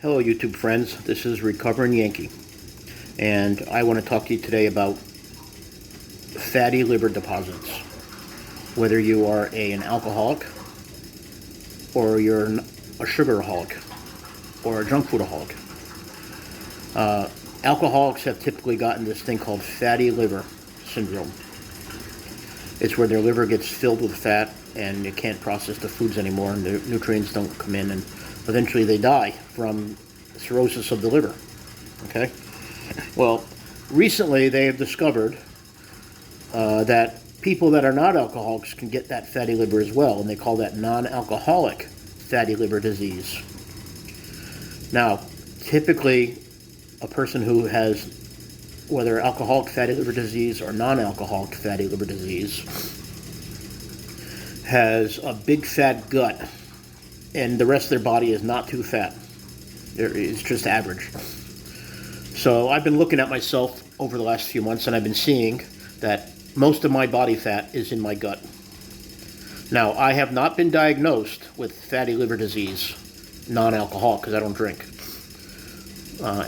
Hello, YouTube friends. This is Recovering Yankee, and I want to talk to you today about fatty liver deposits. Whether you are an alcoholic, or you're a sugaraholic, or a junk foodaholic. Alcoholics have typically gotten this thing called fatty liver syndrome. It's where their liver gets filled with fat and it can't process the foods anymore, and the nutrients don't come in, and eventually they die from cirrhosis of the liver. Okay? Well, recently they have discovered that people that are not alcoholics can get that fatty liver as well, and they call that non-alcoholic fatty liver disease. Now, typically, a person who has, whether alcoholic fatty liver disease or non-alcoholic fatty liver disease, has a big fat gut, and the rest of their body is not too fat. It's just average. So I've been looking at myself over the last few months, and I've been seeing that most of my body fat is in my gut. Now, I have not been diagnosed with fatty liver disease, non-alcoholic, because I don't drink.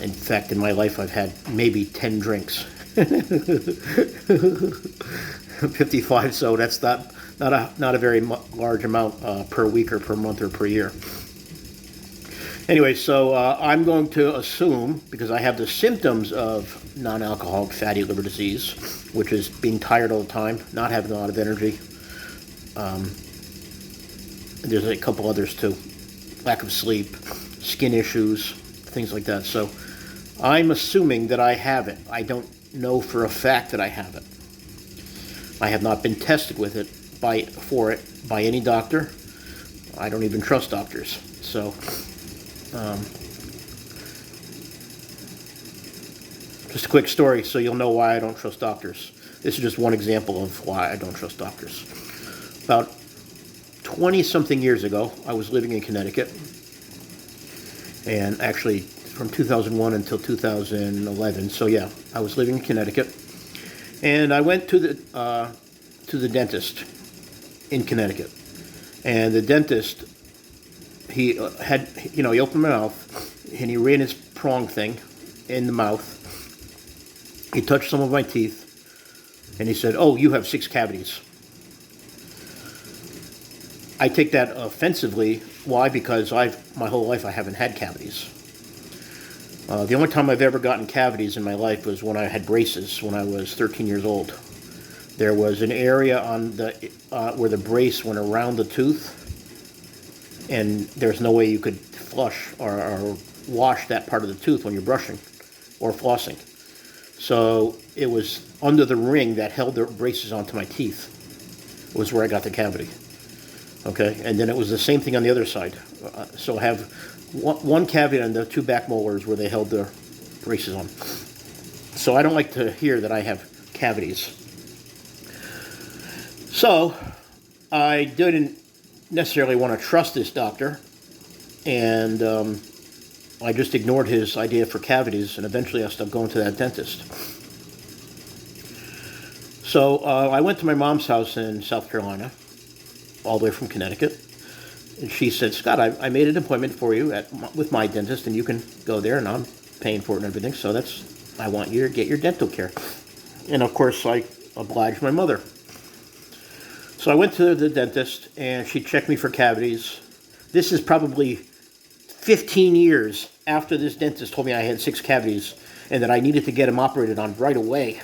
In fact, in my life, I've had maybe 10 drinks. 55, so that's not a very large amount per week or per month or per year. Anyway, so I'm going to assume, because I have the symptoms of non-alcoholic fatty liver disease, which is being tired all the time, not having a lot of energy. There's a couple others too. Lack of sleep, skin issues, things like that. So I'm assuming that I have it. I don't know for a fact that I have it. I have not been tested with it for it by any doctor. I don't even trust doctors. So just a quick story so you'll know why I don't trust doctors. This is just one example of why I don't trust doctors. About 20-something years ago, I was living in Connecticut, and actually from 2001 until 2011. So yeah, I was living in Connecticut, and I went to the dentist in Connecticut, and the dentist, he opened my mouth, and he ran his prong thing in the mouth. He touched some of my teeth, and he said, "Oh, you have 6 cavities." I take that offensively. Why? Because my whole life I haven't had cavities. The only time I've ever gotten cavities in my life was when I had braces when I was 13 years old. There was an area on the where the brace went around the tooth, and there's no way you could flush or wash that part of the tooth when you're brushing or flossing. So it was under the ring that held the braces onto my teeth. It was where I got the cavity. Okay, and then it was the same thing on the other side. So I have one cavity on the 2 back molars where they held the braces on. So I don't like to hear that I have cavities. So I didn't necessarily want to trust this doctor, and I just ignored his idea for cavities, and eventually I stopped going to that dentist. So I went to my mom's house in South Carolina, all the way from Connecticut, and she said, "Scott, I made an appointment for you with my dentist, and you can go there, and I'm paying for it and everything, so I want you to get your dental care." And of course, I obliged my mother. So I went to the dentist, and she checked me for cavities. This is probably 15 years after this dentist told me I had 6 cavities and that I needed to get them operated on right away.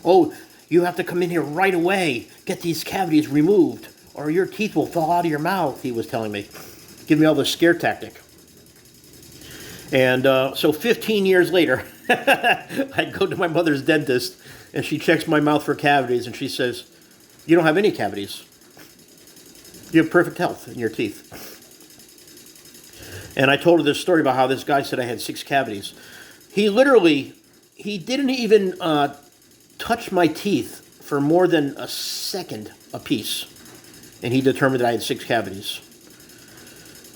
"Oh, you have to come in here right away, get these cavities removed, or your teeth will fall out of your mouth," he was telling me. Give me all the scare tactic. And so 15 years later, I go to my mother's dentist, and she checks my mouth for cavities, and she says, "You don't have any cavities. You have perfect health in your teeth." And I told her this story about how this guy said I had 6 cavities. He didn't even touch my teeth for more than a second apiece, and he determined that I had 6 cavities.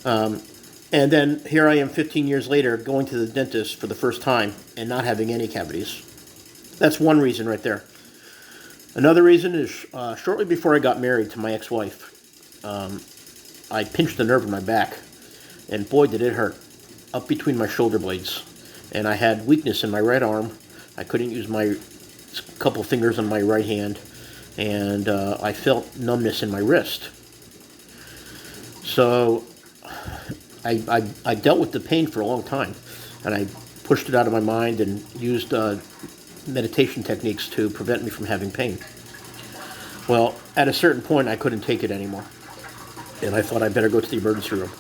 And then here I am 15 years later going to the dentist for the first time and not having any cavities. That's one reason right there. Another reason is shortly before I got married to my ex-wife, I pinched a nerve in my back, and boy, did it hurt. up between my shoulder blades, and I had weakness in my right arm. I couldn't use my couple fingers on my right hand, and I felt numbness in my wrist. So I dealt with the pain for a long time, and I pushed it out of my mind and used meditation techniques to prevent me from having pain. Well, at a certain point, I couldn't take it anymore, and I thought I better go to the emergency room.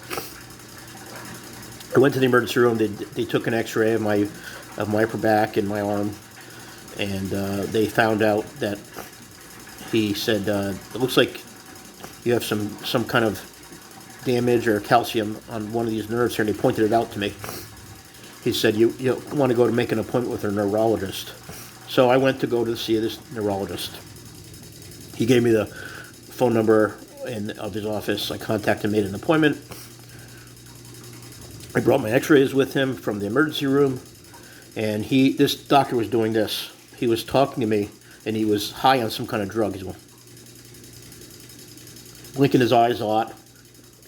I went to the emergency room. They took an X-ray of my upper back and my arm, and they found out that he said it looks like you have some kind of damage or calcium on one of these nerves here, and he pointed it out to me. He said, you want to go to make an appointment with a neurologist. So I went to go to see this neurologist. He gave me the phone number of his office. I contacted him, made an appointment. I brought my x-rays with him from the emergency room, and this doctor was doing this. He was talking to me, and he was high on some kind of drug. He's going, blinking his eyes a lot,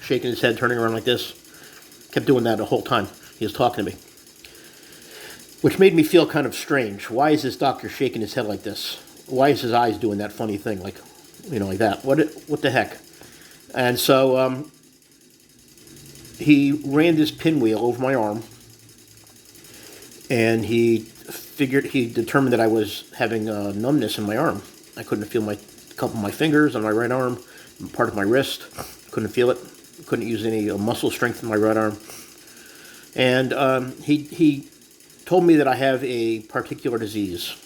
shaking his head, turning around like this. Kept doing that the whole time he was talking to me, which made me feel kind of strange. Why is this doctor shaking his head like this? Why is his eyes doing that funny thing, like that? What the heck? And so he ran this pinwheel over my arm, and he determined that I was having numbness in my arm. I couldn't feel a couple of my fingers on my right arm, part of my wrist. Couldn't feel it. Couldn't use any muscle strength in my right arm. And he told me that I have a particular disease.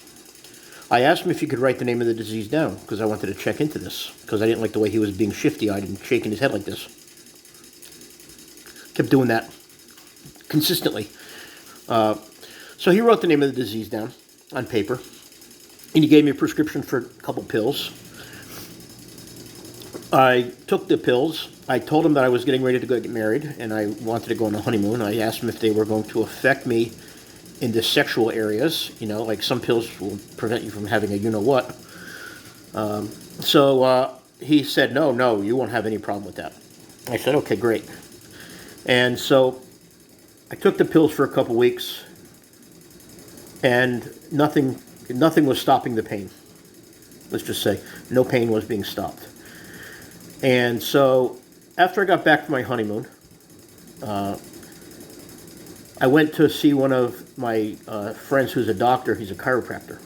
I asked him if he could write the name of the disease down, because I wanted to check into this, because I didn't like the way he was being shifty-eyed and shaking his head like this. Kept doing that consistently. So he wrote the name of the disease down on paper, and he gave me a prescription for a couple pills. I took the pills. I told him that I was getting ready to go get married, and I wanted to go on a honeymoon. I asked him if they were going to affect me in the sexual areas, like some pills will prevent you from having a you-know-what. So he said, no, you won't have any problem with that. I said, okay, great. And so I took the pills for a couple weeks, and nothing was stopping the pain. Let's just say no pain was being stopped. And so after I got back from my honeymoon, I went to see one of my friends who's a doctor. He's a chiropractor.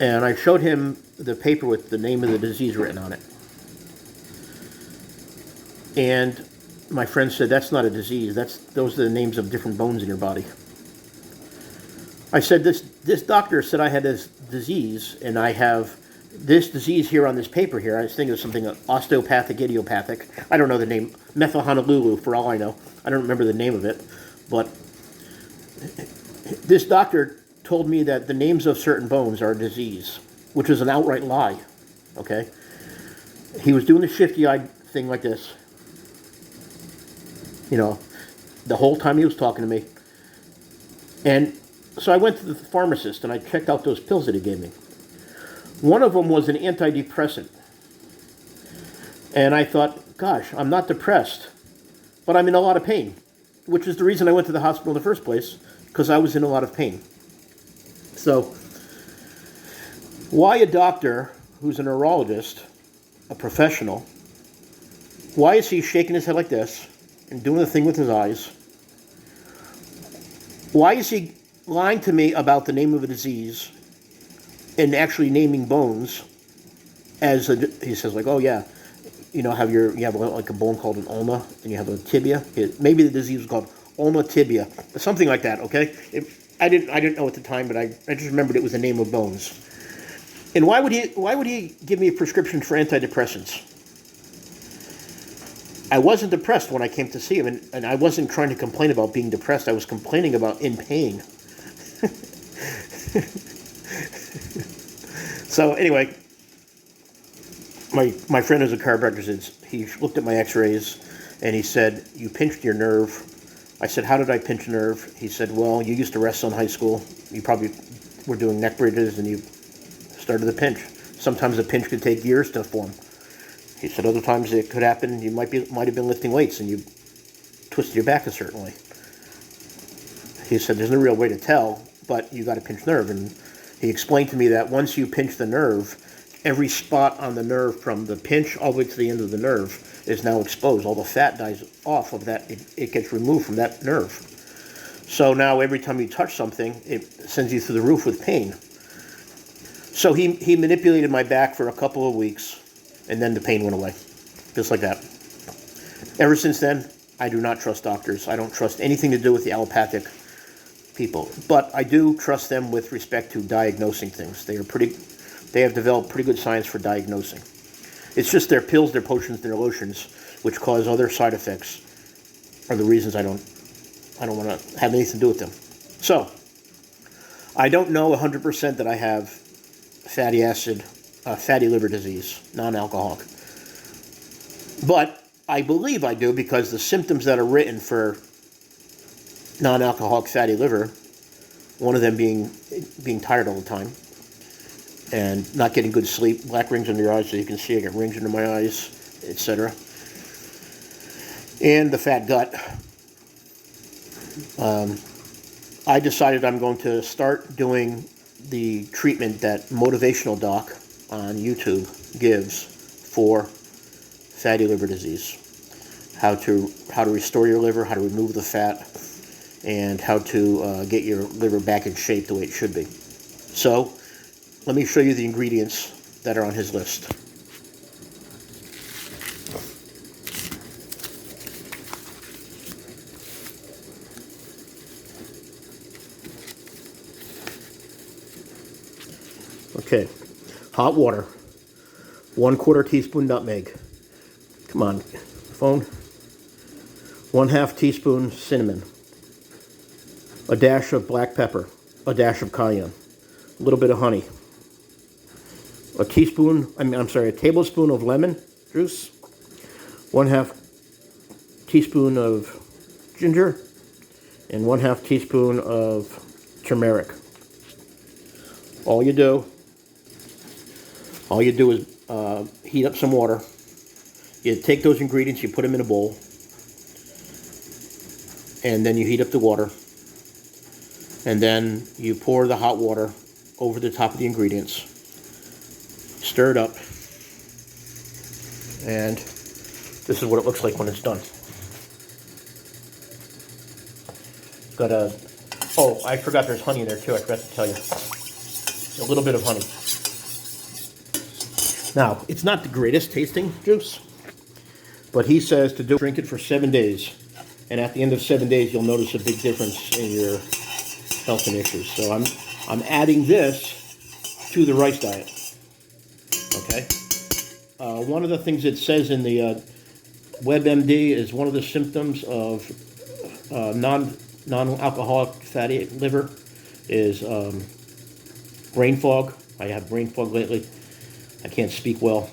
And I showed him the paper with the name of the disease written on it. And my friend said, that's not a disease. Those are the names of different bones in your body. I said, this doctor said I had this disease, and I have this disease here on this paper here. I was thinking of something osteopathic, idiopathic. I don't know the name. Methylhonolulu, for all I know. I don't remember the name of it. But this doctor told me that the names of certain bones are a disease, which is an outright lie, okay? He was doing the shifty-eyed thing like this, the whole time he was talking to me. And so I went to the pharmacist, and I checked out those pills that he gave me. One of them was an antidepressant. And I thought, gosh, I'm not depressed, but I'm in a lot of pain, which is the reason I went to the hospital in the first place, because I was in a lot of pain. So why a doctor who's a neurologist, a professional, why is he shaking his head like this and doing the thing with his eyes? Why is he lying to me about the name of a disease and actually naming bones he says, like, oh yeah, you have like a bone called an ulna, and you have a tibia. Maybe the disease was called ulna tibia, something like that. Okay, I didn't know at the time, but I just remembered it was the name of bones. And why would he give me a prescription for antidepressants? I wasn't depressed when I came to see him, and I wasn't trying to complain about being depressed. I was complaining about in pain. So anyway, my friend who's a chiropractor, he looked at my x-rays, and he said, you pinched your nerve. I said, how did I pinch a nerve? He said, well, you used to wrestle in high school. You probably were doing neck bridges, and you started the pinch. Sometimes a pinch could take years to form. He said other times it could happen, you might have been lifting weights, and you twisted your back a certain way. he said, there's no real way to tell, but you got to pinch nerve. And he explained to me that once you pinch the nerve, every spot on the nerve from the pinch all the way to the end of the nerve is now exposed. All the fat dies off of that. It gets removed from that nerve. So now every time you touch something, it sends you through the roof with pain. So he manipulated my back for a couple of weeks, and then the pain went away. Just like that. Ever since then, I do not trust doctors. I don't trust anything to do with the allopathic people. But I do trust them with respect to diagnosing things. They have developed pretty good science for diagnosing. It's just their pills, their potions, their lotions, which cause other side effects, are the reasons I don't want to have anything to do with them. So, I don't know 100% that I have fatty liver disease, non-alcoholic. But I believe I do, because the symptoms that are written for non-alcoholic fatty liver, one of them being tired all the time and not getting good sleep, black rings under your eyes, so you can see I get rings under my eyes, etc. And the fat gut. I decided I'm going to start doing the treatment that Motivational doc on YouTube gives for fatty liver disease. How to restore your liver, how to remove the fat, and how to get your liver back in shape the way it should be. So, let me show you the ingredients that are on his list. Okay, hot water, 1/4 teaspoon nutmeg. Come on, phone. 1/2 teaspoon cinnamon, a dash of black pepper, a dash of cayenne, a little bit of honey, a tablespoon of lemon juice, 1/2 teaspoon of ginger, and 1/2 teaspoon of turmeric. All you do is heat up some water. You take those ingredients, you put them in a bowl, and then you heat up the water, and then you pour the hot water over the top of the ingredients, stir it up, and this is what it looks like when it's done. Oh, I forgot there's honey in there too. I forgot to tell you. A little bit of honey. Now, it's not the greatest tasting juice, but he says to drink it for 7 days, and at the end of 7 days, you'll notice a big difference in your health and issues. So I'm adding this to the rice diet. Okay. One of the things it says in the WebMD is one of the symptoms of non-alcoholic fatty liver is brain fog. I have brain fog lately. I can't speak well.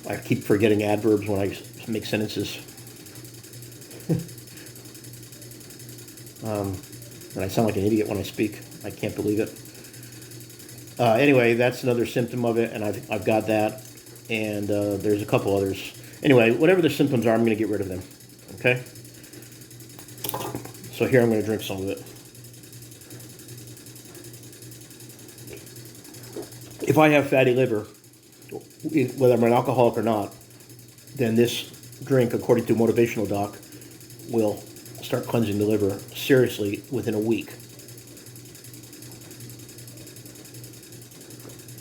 I keep forgetting adverbs when I make sentences. And I sound like an idiot when I speak. I can't believe it. Anyway, that's another symptom of it, and I've got that. And there's a couple others. Anyway, whatever the symptoms are, I'm going to get rid of them. Okay? So here I'm going to drink some of it. If I have fatty liver, whether I'm an alcoholic or not, then this drink, according to Motivational doc, will start cleansing the liver seriously within a week.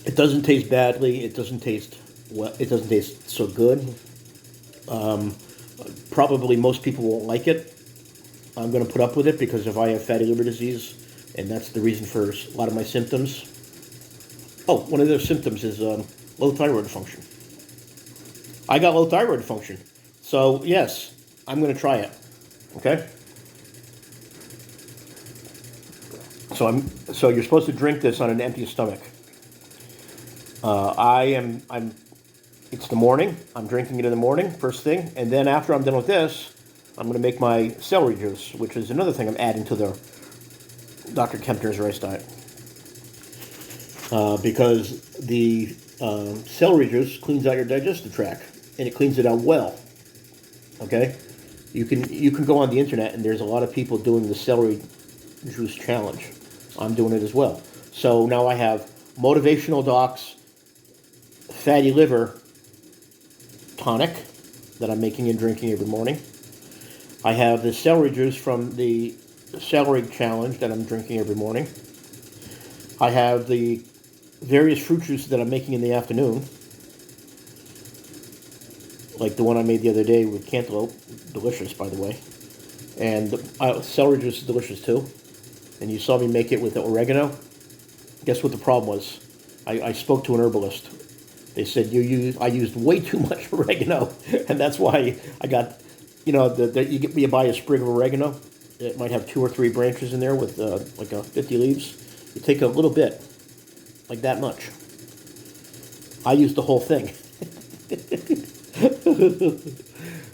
It doesn't taste badly. It doesn't taste well. It doesn't taste so good. Probably most people won't like it. I'm going to put up with it because if I have fatty liver disease, and that's the reason for a lot of my symptoms. Oh, one of those symptoms is low thyroid function. I got low thyroid function. So, yes, I'm going to try it. Okay? So you're supposed to drink this on an empty stomach. It's the morning. I'm drinking it in the morning, first thing. And then after I'm done with this, I'm going to make my celery juice, which is another thing I'm adding to the Dr. Kempner's rice diet. Because the celery juice cleans out your digestive tract, and it cleans it out well. Okay? You can go on the internet, and there's a lot of people doing the celery juice challenge. I'm doing it as well. So now I have Motivational Doc's fatty liver tonic that I'm making and drinking every morning. I have the celery juice from the celery challenge that I'm drinking every morning. I have the various fruit juices that I'm making in the afternoon, like the one I made the other day with cantaloupe, delicious by the way. And the celery juice is delicious too. And you saw me make it with the oregano. Guess what the problem was? I spoke to an herbalist. They said I used way too much oregano, and that's why I got, you buy a sprig of oregano. It might have 2 or 3 branches in there with like 50 leaves. You take a little bit, like that much. I used the whole thing.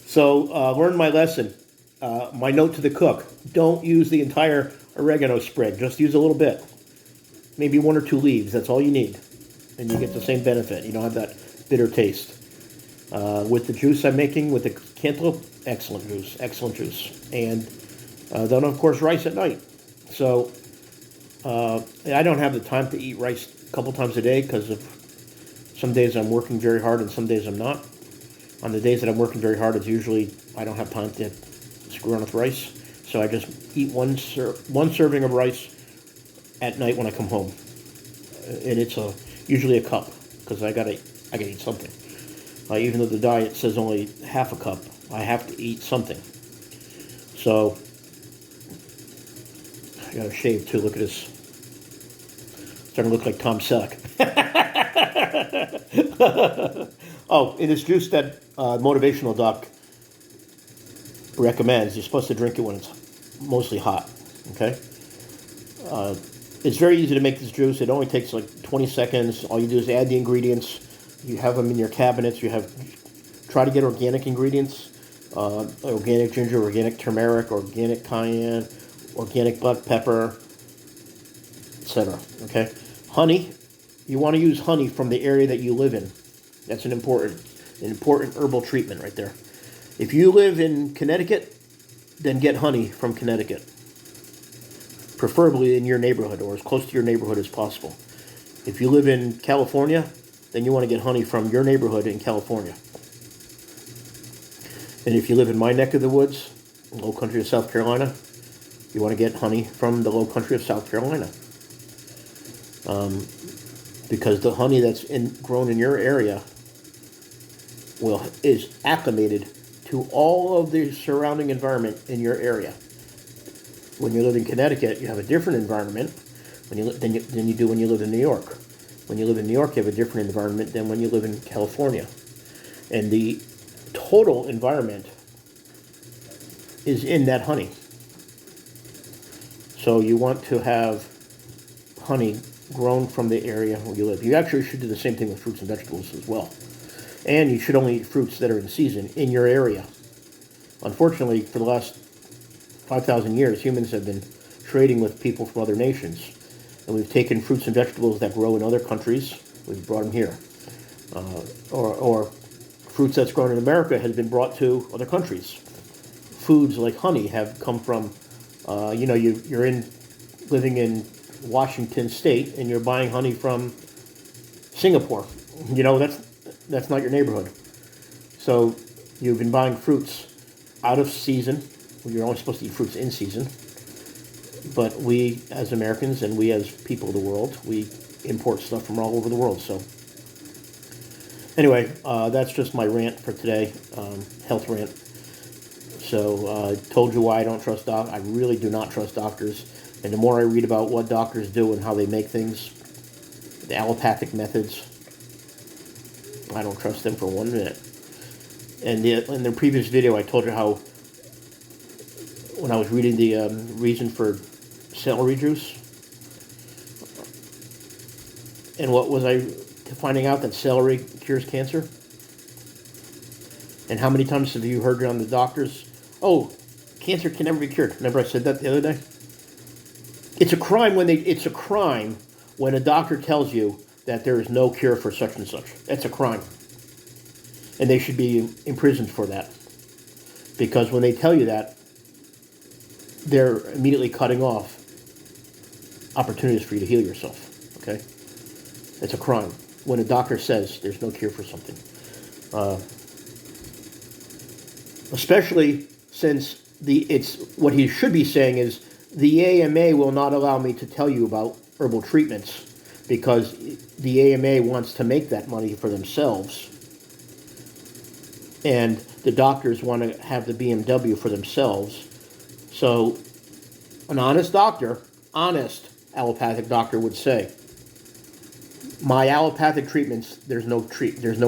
So learn my lesson. My note to the cook: don't use the entire oregano sprig. Just use a little bit, maybe 1 or 2 leaves. That's all you need, and you get the same benefit. You don't have that bitter taste. With the juice I'm making with the cantaloupe, excellent juice, and then of course rice at night. So I don't have the time to eat rice a couple times a day because of some days I'm working very hard and some days I'm not. On the days that I'm working very hard, it's usually I don't have time to screw around with rice, so I just eat one serving of rice at night when I come home, and it's usually a cup because I gotta eat something. Even though the diet says only half a cup, I have to eat something. So I gotta shave too. Look at this, starting to look like Tom Selleck. Oh, in this juice that Motivational Doc recommends, you're supposed to drink it when it's mostly hot. Okay. It's very easy to make this juice. It only takes like 20 seconds. All you do is add the ingredients. You have them in your cabinets. Try to get organic ingredients. Organic ginger, organic turmeric, organic cayenne, organic black pepper, etc. Okay. Honey. You want to use honey from the area that you live in. That's an important herbal treatment right there. If you live in Connecticut, then get honey from Connecticut. Preferably in your neighborhood or as close to your neighborhood as possible. If you live in California, then you want to get honey from your neighborhood in California. And if you live in my neck of the woods, low country of South Carolina, you want to get honey from the low country of South Carolina. Because the honey that's grown in your area is acclimated to all of the surrounding environment in your area. When you live in Connecticut, you have a different environment than you do when you live in New York. When you live in New York, you have a different environment than when you live in California. And the total environment is in that honey. So you want to have honey grown from the area where you live. You actually should do the same thing with fruits and vegetables as well. And you should only eat fruits that are in season in your area. Unfortunately, for the last 5,000 years, humans have been trading with people from other nations. And we've taken fruits and vegetables that grow in other countries, we've brought them here. Or fruits that's grown in America has been brought to other countries. Foods like honey have come from, you're living in Washington State and you're buying honey from Singapore. That's not your neighborhood. So you've been buying fruits out of season. You're only supposed to eat fruits in season. But we as Americans and we as people of the world, we import stuff from all over the world. So anyway, that's just my rant for today, health rant. So I told you why I don't trust doctors. I really do not trust doctors. And the more I read about what doctors do and how they make things, the allopathic methods, I don't trust them for 1 minute. And in the previous video, I told you how when I was reading the reason for celery juice, and what was I finding out that celery cures cancer? And how many times have you heard on the doctors, oh, cancer can never be cured? Remember I said that the other day? It's a crime when a doctor tells you that there is no cure for such and such. That's a crime. And they should be imprisoned for that. Because when they tell you that, they're immediately cutting off opportunities for you to heal yourself. Okay? It's a crime when a doctor says there's no cure for something. Especially since what he should be saying is the AMA will not allow me to tell you about herbal treatments because the AMA wants to make that money for themselves. And the doctors want to have the BMW for themselves. So an honest doctor, honest allopathic doctor would say, my allopathic treatments, there's no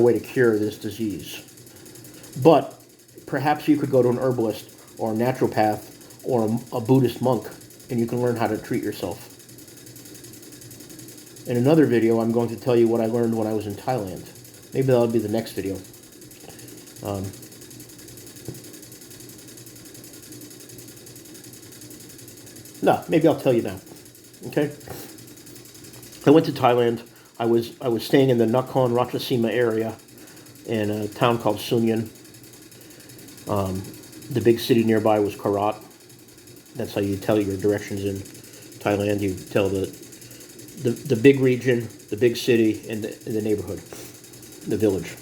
way to cure this disease. But perhaps you could go to an herbalist or a naturopath or a Buddhist monk and you can learn how to treat yourself. In another video, I'm going to tell you what I learned when I was in Thailand. Maybe that'll be the next video. No, maybe I'll tell you now. Okay? I went to Thailand. I was staying in the Nakhon Ratchasima area in a town called Sunyan. The big city nearby was Karat. That's how you tell your directions in Thailand. You tell the big region, the big city, and the neighborhood, the village.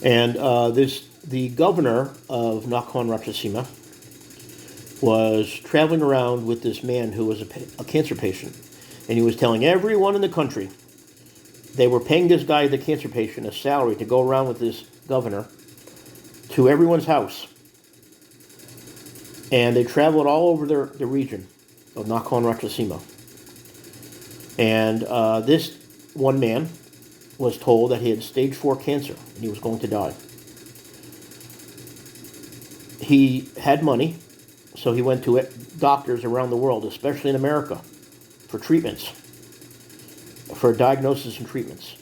And the governor of Nakhon Ratchasima was traveling around with this man who was a cancer patient. And he was telling everyone in the country, they were paying this guy, the cancer patient, a salary to go around with this governor to everyone's house. And they traveled all over the region of Nakhon Ratchasima. And this one man was told that he had stage 4 cancer and he was going to die. He had money, so he went to doctors around the world, especially in America, for treatments, for diagnosis and treatments.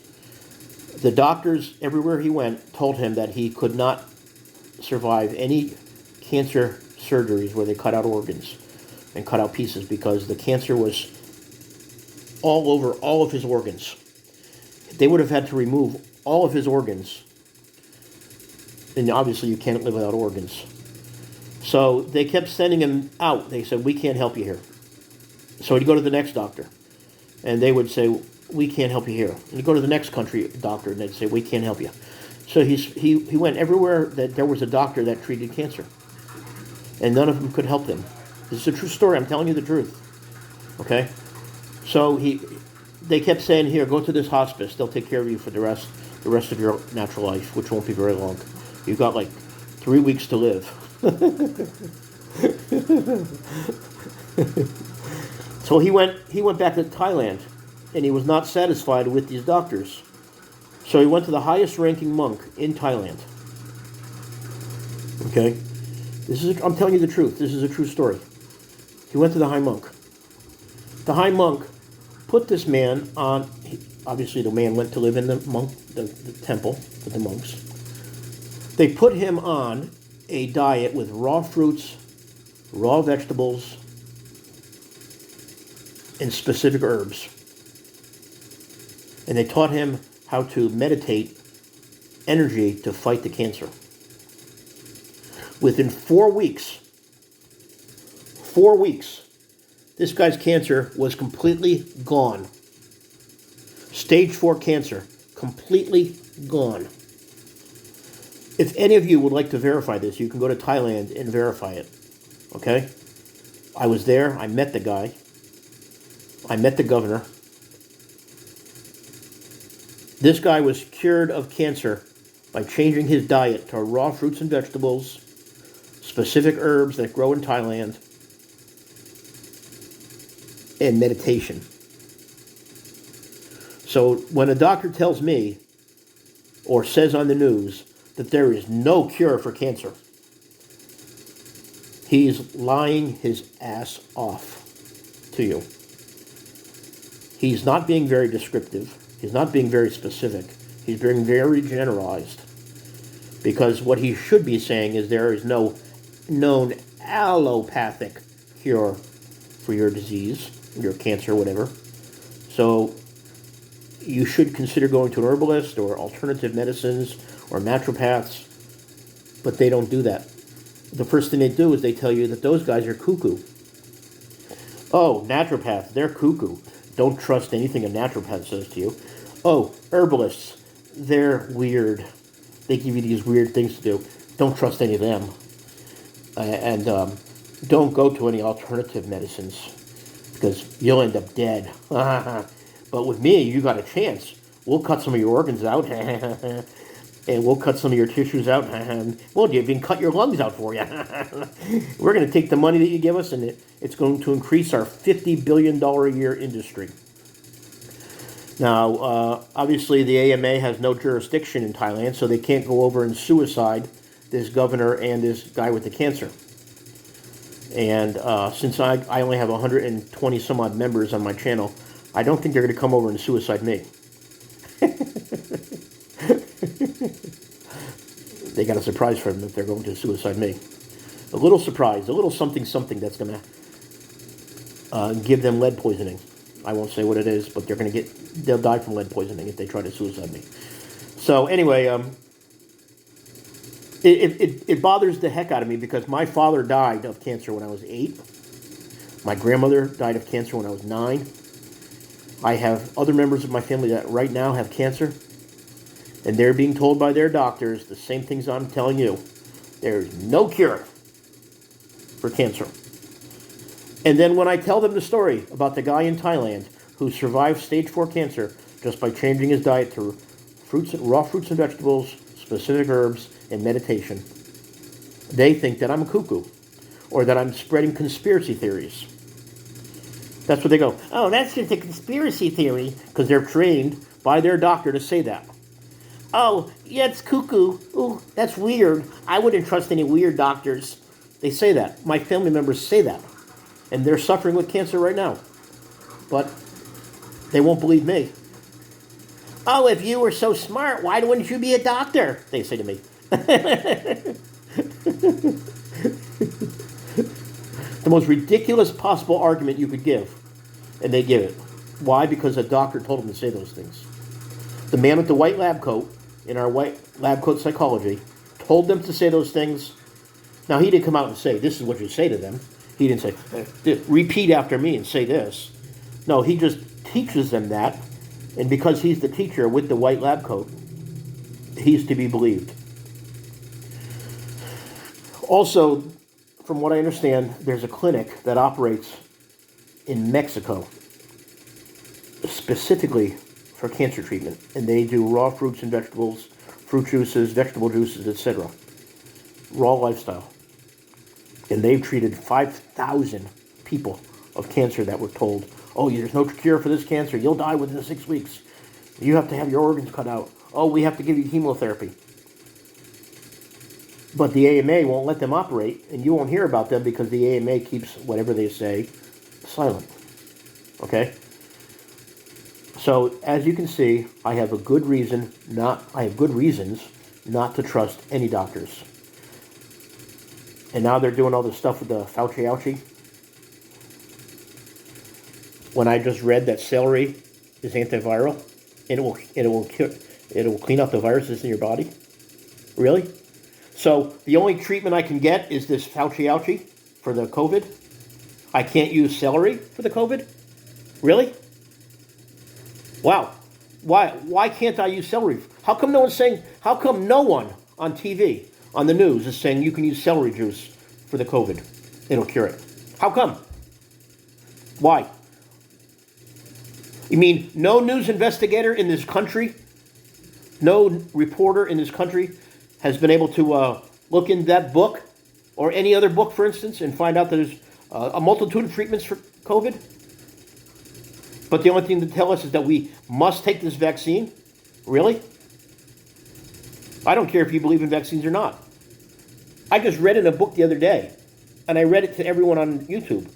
The doctors everywhere he went told him that he could not survive any cancer surgeries where they cut out organs and cut out pieces because the cancer was all over all of his organs. They would have had to remove all of his organs. And obviously you can't live without organs. So they kept sending him out. They said, we can't help you here. So he'd go to the next doctor. And they would say, we can't help you here. And he'd go to the next country doctor and they'd say, we can't help you. So he went everywhere that there was a doctor that treated cancer. And none of them could help him. This is a true story. I'm telling you the truth. Okay? So they kept saying, here, go to this hospice. They'll take care of you for the rest of your natural life, which won't be very long. You've got like 3 weeks to live. So he went back to Thailand, and he was not satisfied with these doctors. So he went to the highest ranking monk in Thailand. Okay? I'm telling you the truth. This is a true story. He went to the high monk. The high monk put this man on, obviously the man went to live in the temple with the monks. They put him on a diet with raw fruits, raw vegetables, and specific herbs. And they taught him how to meditate energy to fight the cancer. Within 4 weeks, this guy's cancer was completely gone. Stage 4 cancer, completely gone. If any of you would like to verify this, you can go to Thailand and verify it. Okay? I was there. I met the guy. I met the governor. This guy was cured of cancer by changing his diet to raw fruits and vegetables, specific herbs that grow in Thailand, and meditation. So when a doctor tells me or says on the news that there is no cure for cancer, he's lying his ass off to you. He's not being very descriptive. He's not being very specific. He's being very generalized. Because what he should be saying is there is no known allopathic cure for your disease, your cancer, whatever. So you should consider going to an herbalist or alternative medicines or naturopaths But they don't do that. The first thing they do is they tell you that those guys are cuckoo. Oh, naturopaths, they're cuckoo. Don't trust anything a naturopath says to you. Oh, herbalists, they're weird. They give you these weird things to do. Don't trust any of them. And don't go to any alternative medicines because you'll end up dead. But with me, you got a chance. We'll cut some of your organs out. And we'll cut some of your tissues out. We'll even cut your lungs out for you. We're going to take the money that you give us, and it's going to increase our $50 billion a year industry. Now, obviously, the AMA has no jurisdiction in Thailand, so they can't go over and suicide this governor and this guy with the cancer. And since I only have 120 some odd members on my channel, I don't think they're going to come over and suicide me. They got a surprise for them if they're going to suicide me. A little surprise, a little something that's going to give them lead poisoning. I won't say what it is, but they'll die from lead poisoning if they try to suicide me. So anyway, it bothers the heck out of me because my father died of cancer when I was 8. My grandmother died of cancer when I was 9. I have other members of my family that right now have cancer. And they're being told by their doctors the same things I'm telling you. There's no cure for cancer. And then when I tell them the story about the guy in Thailand who survived stage 4 cancer just by changing his diet to raw fruits and vegetables, specific herbs, and meditation, they think that I'm a cuckoo or that I'm spreading conspiracy theories. That's what they go, oh, that's just a conspiracy theory, because they're trained by their doctor to say that. Oh, yeah, it's cuckoo. Ooh, that's weird. I wouldn't trust any weird doctors. They say that. My family members say that. And they're suffering with cancer right now. But they won't believe me. Oh, if you were so smart, why wouldn't you be a doctor? They say to me. The most ridiculous possible argument you could give. And they give it. Why? Because a doctor told them to say those things. The man with the white lab coat, in our white lab coat psychology, told them to say those things. Now, he didn't come out and say, this is what you say to them. He didn't say, repeat after me and say this. No, he just teaches them that. And because he's the teacher with the white lab coat, he's to be believed. Also, from what I understand, there's a clinic that operates in Mexico, specifically for cancer treatment, and they do raw fruits and vegetables, fruit juices, vegetable juices, etc. Raw lifestyle. And they've treated 5,000 people of cancer that were told, oh, there's no cure for this cancer, you'll die within 6 weeks. You have to have your organs cut out. Oh, we have to give you chemotherapy. But the AMA won't let them operate, and you won't hear about them because the AMA keeps whatever they say silent. Okay? So, as you can see, I have good reasons not to trust any doctors. And now they're doing all this stuff with the Fauci-ouchie. When I just read that celery is antiviral, and it will clean out the viruses in your body. Really? So the only treatment I can get is this Fauci-ouchie for the COVID. I can't use celery for the COVID. Really? Wow. Why can't I use celery? How come no one on TV, on the news, is saying you can use celery juice for the COVID? It'll cure it. How come? Why? You mean no news investigator in this country, no reporter in this country has been able to look in that book or any other book, for instance, and find out that there's a multitude of treatments for COVID? But the only thing to tell us is that we must take this vaccine? Really? I don't care if you believe in vaccines or not. I just read in a book the other day, and I read it to everyone on YouTube,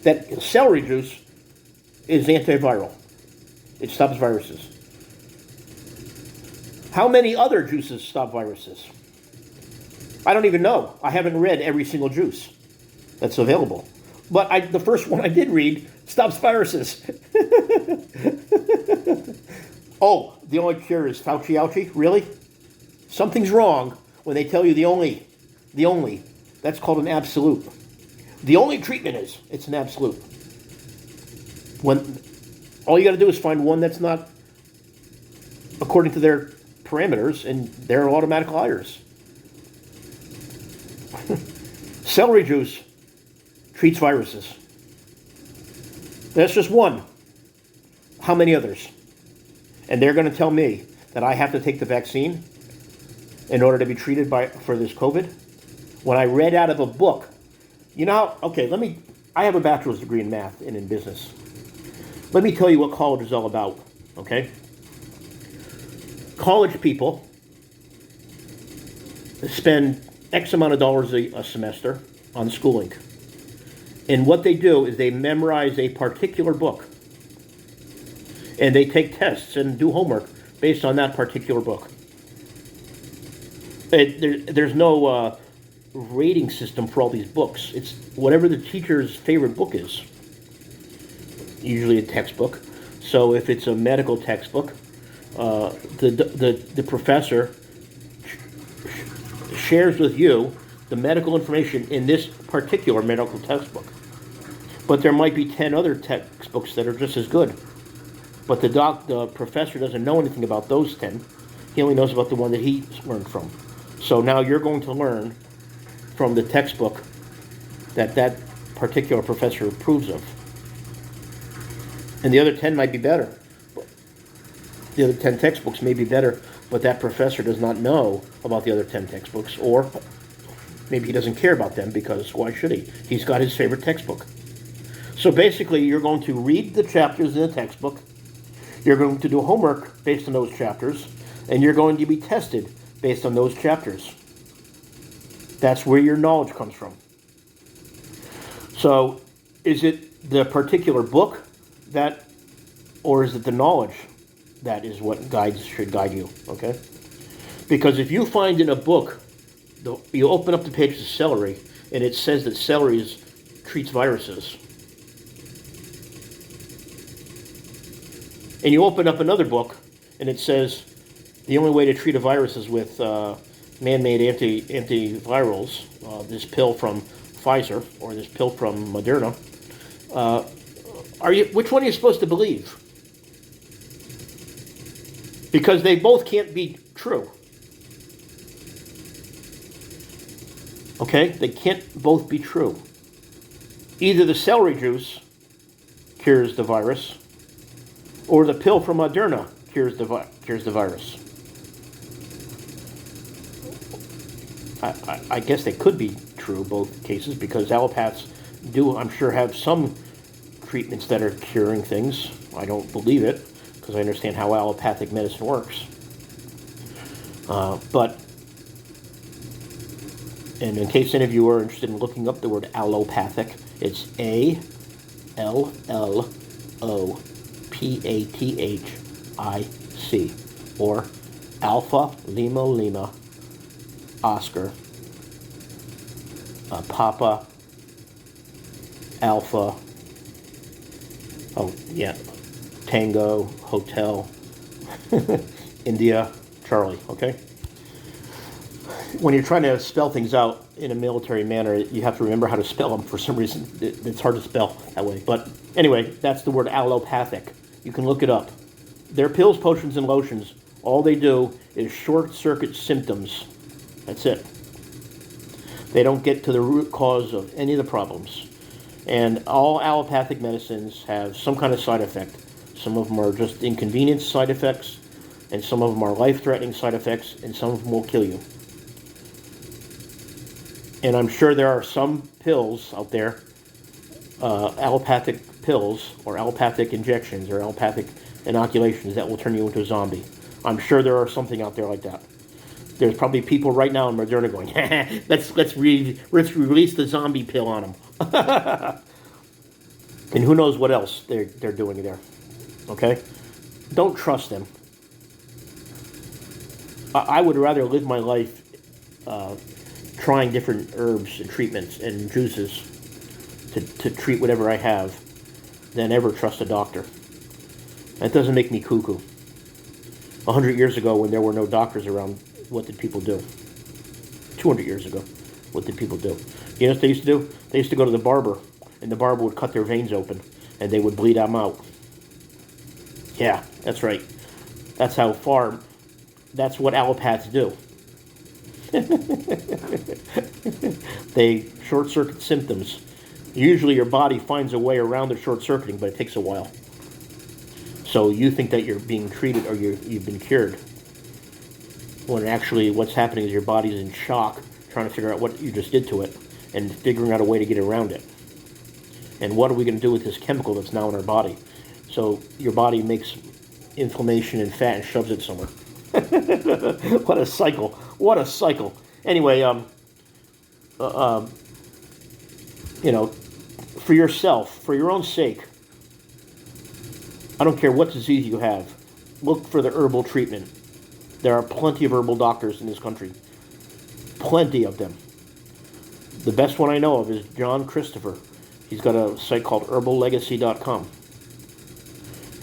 that celery juice is antiviral. It stops viruses. How many other juices stop viruses? I don't even know. I haven't read every single juice that's available. But the first one I did read stops viruses. Oh, the only cure is Fauci-ouchie? Really? Something's wrong when they tell you the only, that's called an absolute. The only treatment it's an absolute. When all you got to do is find one that's not according to their parameters, and they're automatic liars. Celery juice treats viruses. That's just one. How many others? And they're going to tell me that I have to take the vaccine in order to be treated for this COVID? When I read out of a book, I have a bachelor's degree in math and in business. Let me tell you what college is all about, okay? College people spend X amount of dollars a semester on schooling. And what they do is they memorize a particular book. And they take tests and do homework based on that particular book. There's no rating system for all these books. It's whatever the teacher's favorite book is. Usually a textbook. So if it's a medical textbook, the professor shares with you the medical information in this particular medical textbook. But there might be 10 other textbooks that are just as good. But the professor doesn't know anything about those 10. He only knows about the one that he learned from. So now you're going to learn from the textbook that particular professor approves of. And the other 10 might be better. The other 10 textbooks may be better, but that professor does not know about the other 10 textbooks, or maybe he doesn't care about them, because why should he? He's got his favorite textbook. So basically, you're going to read the chapters in the textbook, you're going to do homework based on those chapters, and you're going to be tested based on those chapters. That's where your knowledge comes from. So, is it the particular book or is it the knowledge that is what should guide you, okay? Because if you find in a book, you open up the page of celery, and it says that celery treats viruses. And you open up another book, and it says the only way to treat a virus is with man-made antivirals, this pill from Pfizer or this pill from Moderna. Which one are you supposed to believe? Because they both can't be true. Okay? They can't both be true. Either the celery juice cures the virus, or the pill from Moderna cures the virus. I guess they could be true, both cases, because allopaths do, I'm sure, have some treatments that are curing things. I don't believe it, because I understand how allopathic medicine works. And in case any of you are interested in looking up the word allopathic, it's ALLOPATHIC, or Alpha Lima Lima Oscar Papa Alpha Tango Hotel India Charlie, okay? When you're trying to spell things out in a military manner, you have to remember how to spell them. For some reason, it's hard to spell that way. But anyway, that's the word allopathic. You can look it up. Their pills, potions, and lotions, all they do is short-circuit symptoms. That's it. They don't get to the root cause of any of the problems. And all allopathic medicines have some kind of side effect. Some of them are just inconvenience side effects, and some of them are life-threatening side effects, and some of them will kill you. And I'm sure there are some pills out there, allopathic pills, or allopathic injections, or allopathic inoculations that will turn you into a zombie. I'm sure there are something out there like that. There's probably people right now in Moderna going, let's release the zombie pill on them. And who knows what else they're doing there. Okay? Don't trust them. I would rather live my life trying different herbs and treatments and juices to treat whatever I have than ever trust a doctor. That doesn't make me cuckoo. 100 years ago, when there were no doctors around, what did people do? 200 years ago. What did people do? You know what they used to do? They used to go to the barber, and the barber would cut their veins open, and they would bleed them out. Yeah, that's right. That's how far, that's what allopaths do. They short-circuit symptoms. Usually your body finds a way around the short-circuiting, but it takes a while. So you think that you're being treated or you've been cured, when actually what's happening is your body's in shock, trying to figure out what you just did to it, and figuring out a way to get around it. And what are we going to do with this chemical that's now in our body? So your body makes inflammation and fat and shoves it somewhere. What a cycle. What a cycle. Anyway, for yourself, for your own sake, I don't care what disease you have, look for the herbal treatment. There are plenty of herbal doctors in this country. Plenty of them. The best one I know of is John Christopher. He's got a site called herballegacy.com.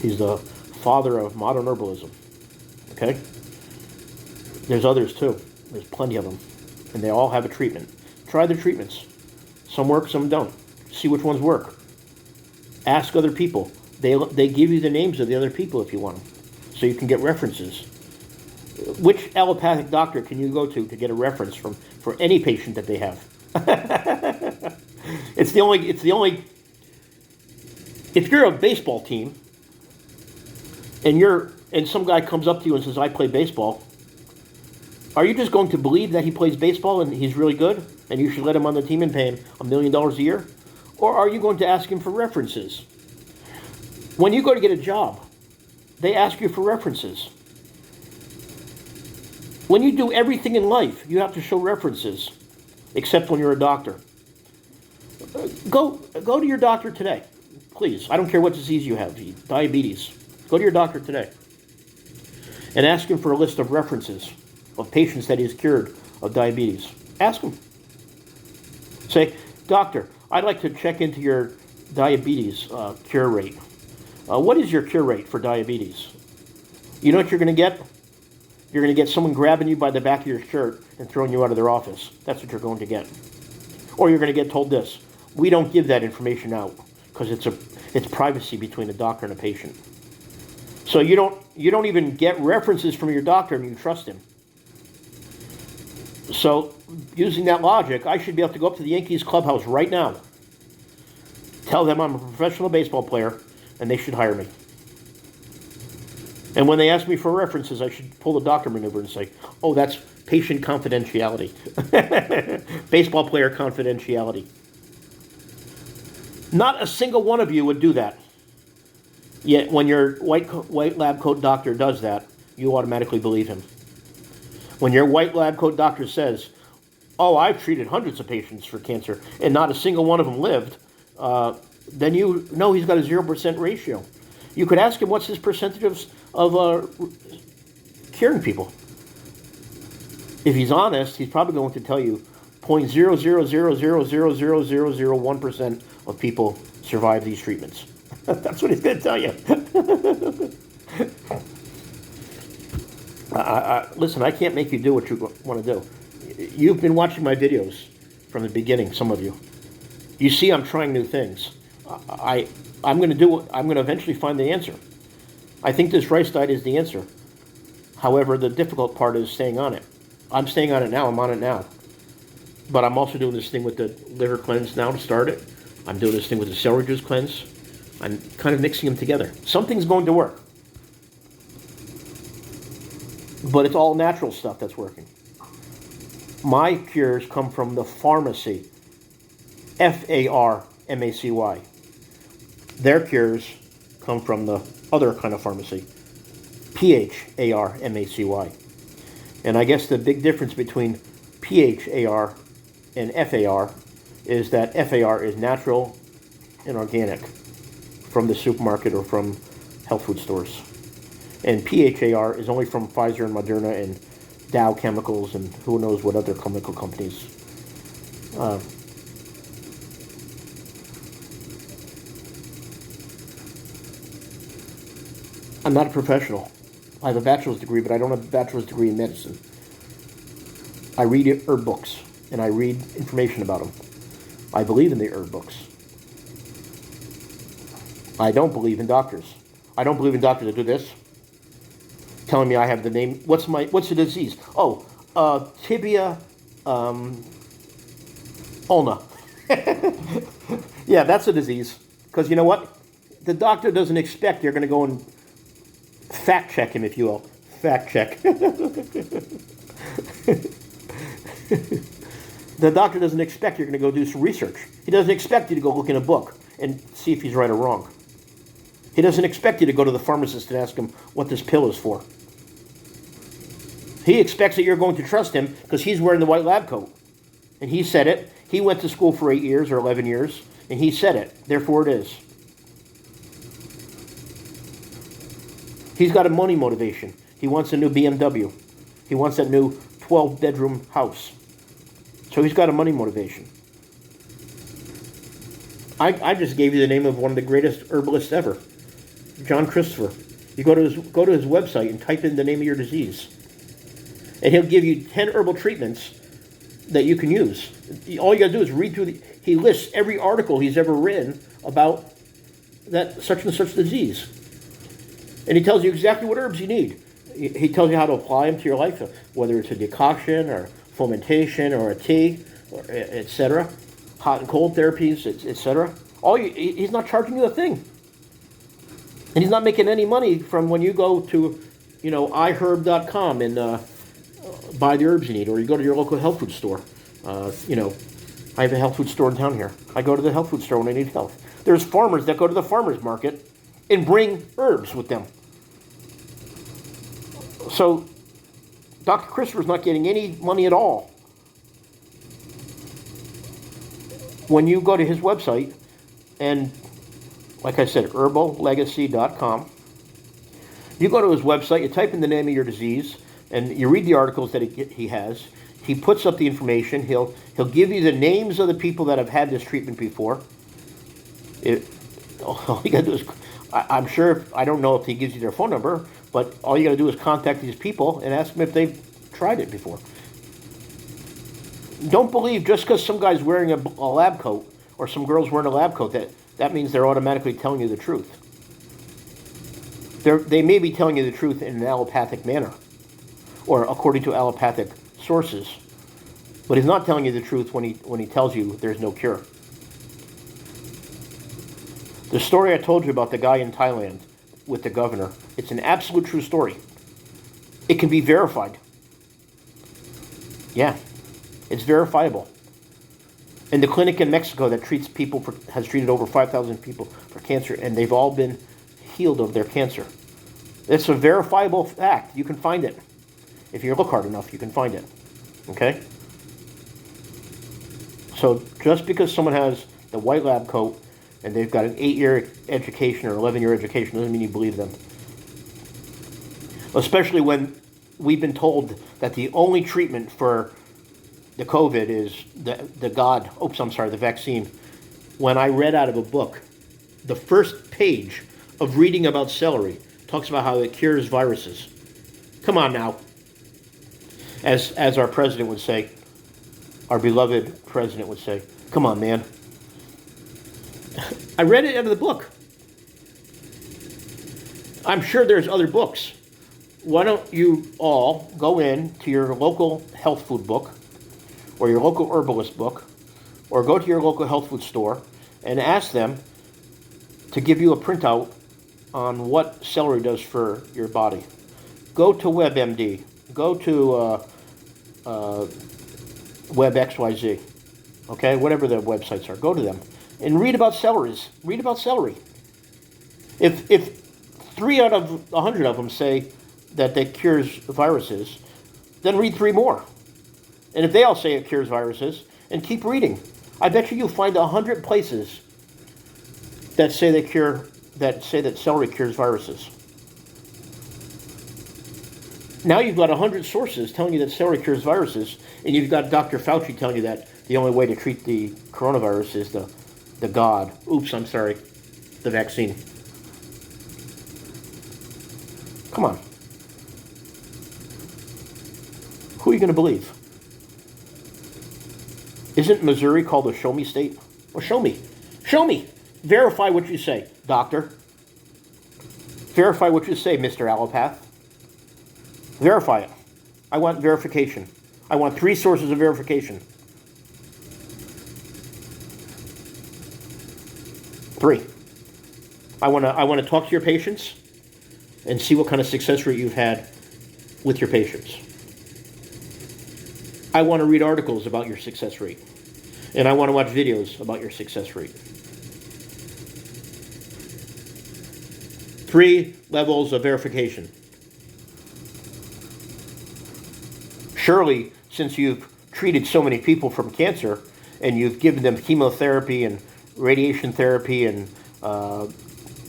He's the father of modern herbalism. Okay? There's others too. There's plenty of them. And they all have a treatment. Try the treatments. Some work, some don't. See which ones work. Ask other people. They give you the names of the other people if you want them, so you can get references. Which allopathic doctor can you go to get a reference for any patient that they have? It's the only. If you're a baseball team, and some guy comes up to you and says, "I play baseball," are you just going to believe that he plays baseball and he's really good, and you should let him on the team and pay him $1 million a year? Or are you going to ask him for references? When you go to get a job, they ask you for references. When you do everything in life, you have to show references, except when you're a doctor. Go to your doctor today, please. I don't care what disease you have, diabetes. Go to your doctor today and ask him for a list of references of patients that he's cured of diabetes. Ask him. Say, "Doctor, I'd like to check into your diabetes cure rate. What is your cure rate for diabetes?" You know what you're going to get? You're going to get someone grabbing you by the back of your shirt and throwing you out of their office. That's what you're going to get. Or you're going to get told this: "We don't give that information out because it's privacy between a doctor and a patient." So you don't even get references from your doctor and you trust him. So using that logic, I should be able to go up to the Yankees clubhouse right now, tell them I'm a professional baseball player, and they should hire me. And when they ask me for references, I should pull the doctor maneuver and say, "Oh, that's patient confidentiality." Baseball player confidentiality. Not a single one of you would do that. Yet when your white lab coat doctor does that, you automatically believe him. When your white lab coat doctor says, "Oh, I've treated hundreds of patients for cancer, and not a single one of them lived," then you know he's got a 0% ratio. You could ask him what's his percentage of curing people. If he's honest, he's probably going to tell you 0.000000001% of people survive these treatments. That's what he's going to tell you. Listen, I can't make you do what you want to do. You've been watching my videos from the beginning, some of you. You see I'm trying new things. I'm going to eventually find the answer. I think this rice diet is the answer. However, the difficult part is staying on it. I'm staying on it now. I'm on it now. But I'm also doing this thing with the liver cleanse now to start it. I'm doing this thing with the celery juice cleanse. I'm kind of mixing them together. Something's going to work. But it's all natural stuff that's working. My cures come from the pharmacy. Pharmacy. Their cures come from the other kind of pharmacy. Pharmacy. And I guess the big difference between PHAR and FAR is that FAR is natural and organic from the supermarket or from health food stores. And PHAR is only from Pfizer and Moderna and Dow Chemicals and who knows what other chemical companies. I'm not a professional. I have a bachelor's degree, but I don't have a bachelor's degree in medicine. I read herb books, and I read information about them. I believe in the herb books. I don't believe in doctors. I don't believe in doctors that do this, telling me I have the name. What's the disease? Oh, tibia ulna. Yeah, that's a disease. Because you know what? The doctor doesn't expect you're going to go and fact check him, if you will. Fact check. The doctor doesn't expect you're going to go do some research. He doesn't expect you to go look in a book and see if he's right or wrong. He doesn't expect you to go to the pharmacist and ask him what this pill is for. He expects that you're going to trust him because he's wearing the white lab coat. And he said it. He went to school for 8 years or 11 years, and he said it. Therefore it is. He's got a money motivation. He wants a new BMW. He wants that new 12-bedroom house. So he's got a money motivation. I just gave you the name of one of the greatest herbalists ever, John Christopher. You go to his website and type in the name of your disease, and he'll give you 10 herbal treatments that you can use. All you got to do is read through. He lists every article he's ever written about that such and such disease, and he tells you exactly what herbs you need. He tells you how to apply them to your life, whether it's a decoction or fomentation or a tea, or etc. Hot and cold therapies, etc. He's not charging you a thing. And he's not making any money from when you go to, iherb.com and buy the herbs you need, or you go to your local health food store. I have a health food store in town here. I go to the health food store when I need health. There's farmers that go to the farmer's market and bring herbs with them. So Dr. Christopher's not getting any money at all. When you go to his website, and like I said, herballegacy.com, you go to his website, you type in the name of your disease, and you read the articles that he has. He puts up the information. He'll give you the names of the people that have had this treatment before. All you got to do is, I'm sure, I don't know if he gives you their phone number, but all you got to do is contact these people and ask them if they've tried it before. Don't believe just because some guy's wearing a lab coat or some girl's wearing a lab coat that means they're automatically telling you the truth. They may be telling you the truth in an allopathic manner or according to allopathic sources, but he's not telling you the truth when he tells you there's no cure. The story I told you about the guy in Thailand with the governor, it's an absolute true story. It can be verified. Yeah, it's verifiable. And the clinic in Mexico that treats people has treated over 5,000 people for cancer, and they've all been healed of their cancer. It's a verifiable fact. You can find it. If you look hard enough, you can find it. Okay? So just because someone has the white lab coat and they've got an 8-year education or 11-year education doesn't mean you believe them. Especially when we've been told that the only treatment for the COVID is the vaccine. When I read out of a book, the first page of reading about celery talks about how it cures viruses. Come on now. As our president would say, our beloved president would say, come on, man. I read it out of the book. I'm sure there's other books. Why don't you all go in to your local health food book or your local herbalist book or go to your local health food store and ask them to give you a printout on what celery does for your body. Go to WebMD. Go to WebXYZ. Okay, whatever the websites are. Go to them and read about celeries. Read about celery. If 3 out of 100 of them say that it cures viruses, then read 3 more. And if they all say it cures viruses, and keep reading. I bet you'll find 100 places that say that celery cures viruses. Now you've got 100 sources telling you that celery cures viruses, and you've got Dr. Fauci telling you that the only way to treat the coronavirus is the vaccine. Come on. Who are you going to believe? Isn't Missouri called a show me state? Well, show me. Show me. Verify what you say, doctor. Verify what you say, Mr. Allopath. Verify it. I want verification. I want 3 sources of verification. 3. I want to talk to your patients and see what kind of success rate you've had with your patients. I want to read articles about your success rate. And I want to watch videos about your success rate. 3 levels of verification. Surely, since you've treated so many people from cancer and you've given them chemotherapy and radiation therapy and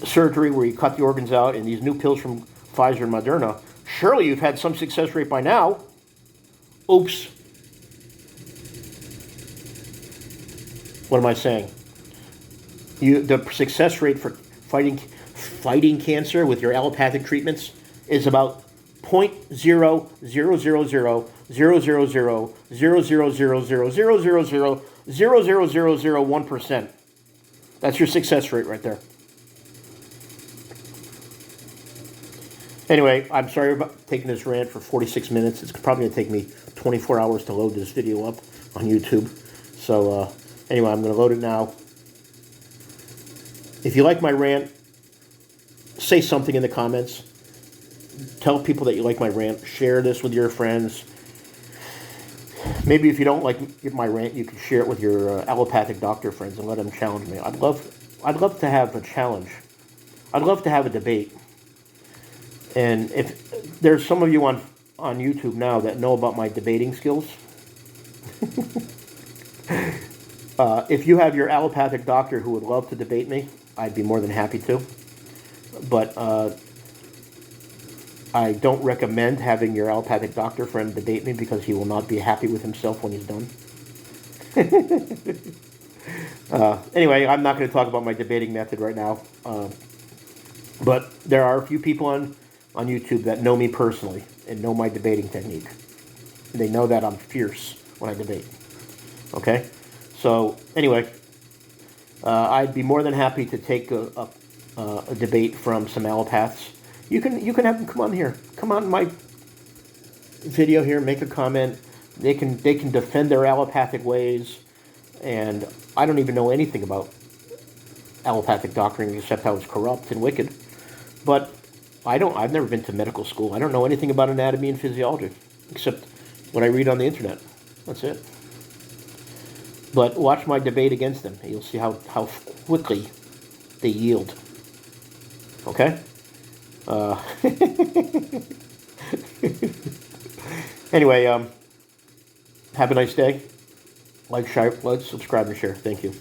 surgery where you cut the organs out and these new pills from Pfizer and Moderna, surely you've had some success rate by now. Oops. What am I saying? The success rate for fighting cancer with your allopathic treatments is about 0.0000000000000000000000001%. That's your success rate right there. Anyway, I'm sorry about taking this rant for 46 minutes. It's probably going to take me 24 hours to load this video up on YouTube. So, anyway, I'm going to load it now. If you like my rant, say something in the comments. Tell people that you like my rant. Share this with your friends. Maybe if you don't like my rant, you can share it with your allopathic doctor friends and let them challenge me. I'd love to have a challenge. I'd love to have a debate. And if there's some of you on YouTube now that know about my debating skills, if you have your allopathic doctor who would love to debate me, I'd be more than happy to. But I don't recommend having your allopathic doctor friend debate me because he will not be happy with himself when he's done. Anyway, I'm not going to talk about my debating method right now. But there are a few people on YouTube that know me personally and know my debating technique. They know that I'm fierce when I debate. Okay? So, anyway, I'd be more than happy to take a debate from some allopaths. You can have them come on here. Come on my video here, make a comment. They can defend their allopathic ways. And I don't even know anything about allopathic doctoring except how it's corrupt and wicked. But I've never been to medical school. I don't know anything about anatomy and physiology except what I read on the internet. That's it. But watch my debate against them. You'll see how quickly they yield. Okay? Anyway, have a nice day. Like, share, subscribe, and share. Thank you.